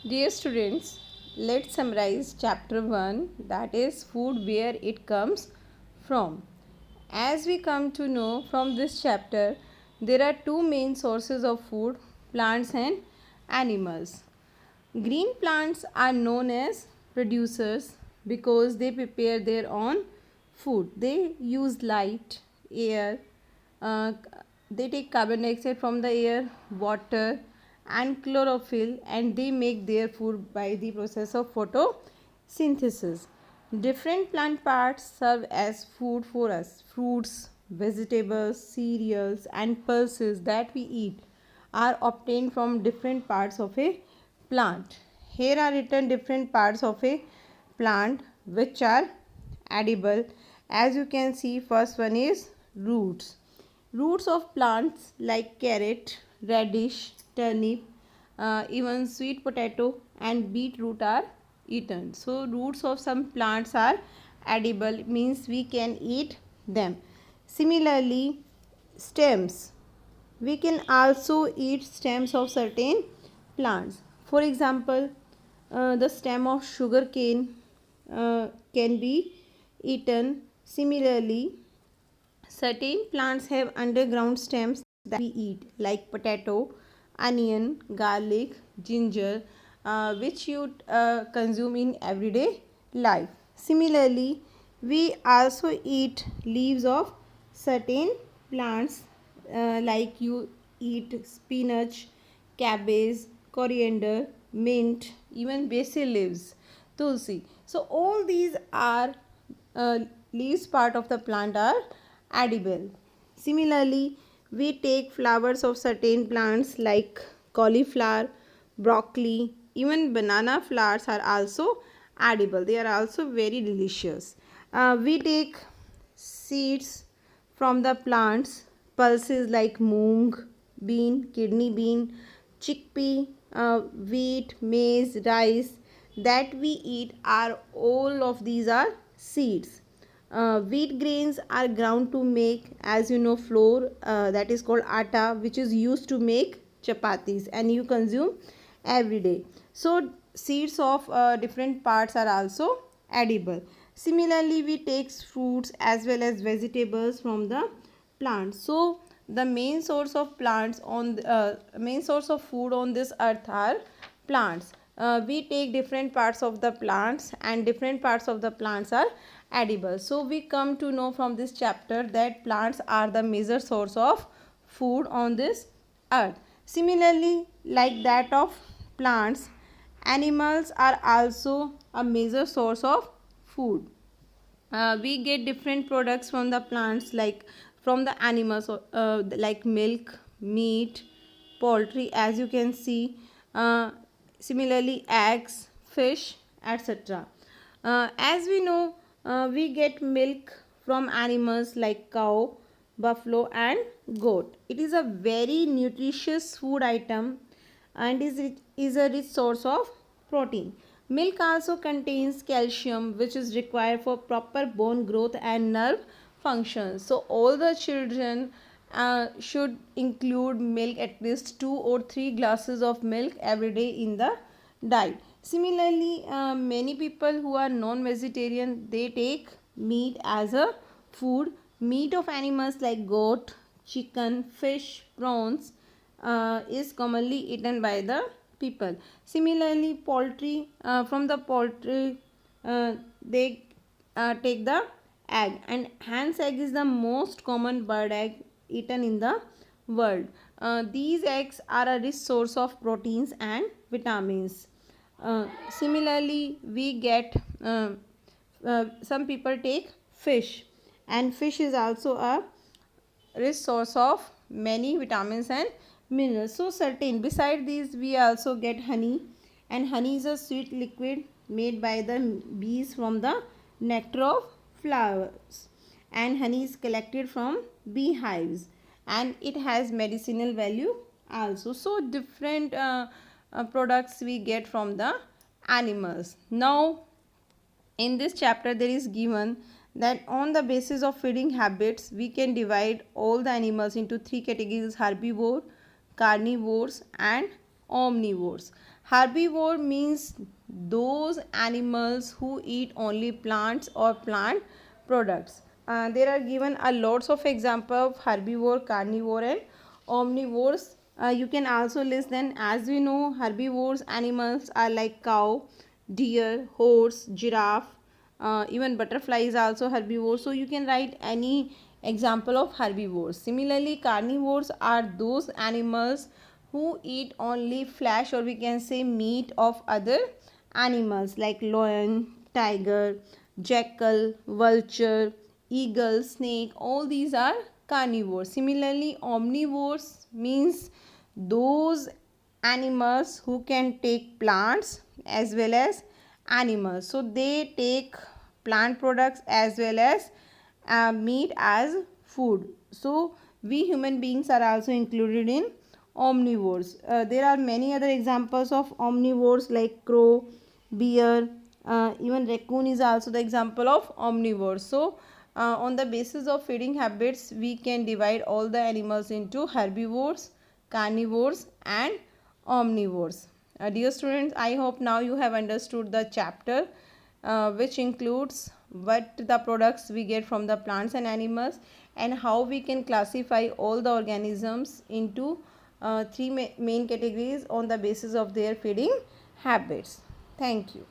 Dear students, let's summarize chapter 1, that is food, where it comes from. As we come to know from this chapter, there are two main sources of food, plants and animals. Green plants are known as producers because they prepare their own food. They use light, air, uh, they take carbon dioxide from the air, water, and chlorophyll, and they make their food by the process of photosynthesis. Different plant parts serve as food for us. Fruits, vegetables, cereals, and pulses that we eat are obtained from different parts of a plant. Here are written different parts of a plant which are edible. As you can see, first one is roots. Roots of plants like carrot, radish, turnip, even sweet potato and beetroot are eaten. So roots of some plants are edible, means we can eat them. Similarly, stems, we can also eat stems of certain plants. For example, the stem of sugar cane can be eaten. Similarly, certain plants have underground stems that we eat, like potato, onion, garlic, ginger, which you consume in everyday life. Similarly, we also eat leaves of certain plants, like you eat spinach, cabbage, coriander, mint, even basil leaves, tulsi. So all these are uh, leaves part of the plant are edible. Similarly, we take flowers of certain plants like cauliflower, broccoli, even banana flowers are also edible. They are also very delicious. We take seeds from the plants, pulses like moong, bean, kidney bean, chickpea, wheat, maize, rice that we eat are all of these are seeds. Wheat grains are ground to make, as you know, flour, that is called atta, which is used to make chapatis and you consume every day. So seeds of different parts are also edible. Similarly, we take fruits as well as vegetables from the plants. So the main source of plants on main source of food on this earth are plants. We take different parts of the plants and different parts of the plants are edible. So we come to know from this chapter that plants are the major source of food on this earth. Similarly, like that of plants, animals are also a major source of food. We get different products from the plants, like from the animals, like milk, meat, poultry, as you can see. Similarly, eggs, fish, etc. As we know, we get milk from animals like cow, buffalo and goat. It is a very nutritious food item and is a rich source of protein. Milk also contains calcium, which is required for proper bone growth and nerve functions. So all the children should include milk, at least 2 or 3 glasses of milk every day in the diet. Similarly, many people who are non-vegetarian, they take meat as a food. Meat of animals like goat, chicken, fish, prawns is commonly eaten by the people. Similarly, poultry, from the poultry, they take the egg, and hen's egg is the most common bird egg eaten in the world. These eggs are a rich source of proteins and vitamins. Similarly, we get some people take fish, and fish is also a rich source of many vitamins and minerals. So certain beside these we also get honey, and honey is a sweet liquid made by the bees from the nectar of flowers, and honey is collected from beehives and it has medicinal value also. So different products we get from the animals. Now in this chapter there is given that on the basis of feeding habits we can divide all the animals into three categories: herbivore, carnivores and omnivores. Herbivore means those animals who eat only plants or plant products. There are given a lots of example of herbivore, carnivore, and omnivores. You can also list them. As we know, herbivores animals are like cow, deer, horse, giraffe, even butterfly is also herbivore. So you can write any example of herbivores. Similarly, carnivores are those animals who eat only flesh, or we can say meat of other animals like lion, tiger, jackal, vulture, eagle, snake. All these are carnivores. Similarly, omnivores means those animals who can take plants as well as animals. So they take plant products as well as meat as food. So we human beings are also included in omnivores. There are many other examples of omnivores like crow, bear, even raccoon is also the example of omnivores. So on the basis of feeding habits, we can divide all the animals into herbivores, carnivores, and omnivores. Dear students, I hope now you have understood the chapter which includes what the products we get from the plants and animals, and how we can classify all the organisms into three main categories on the basis of their feeding habits. Thank you.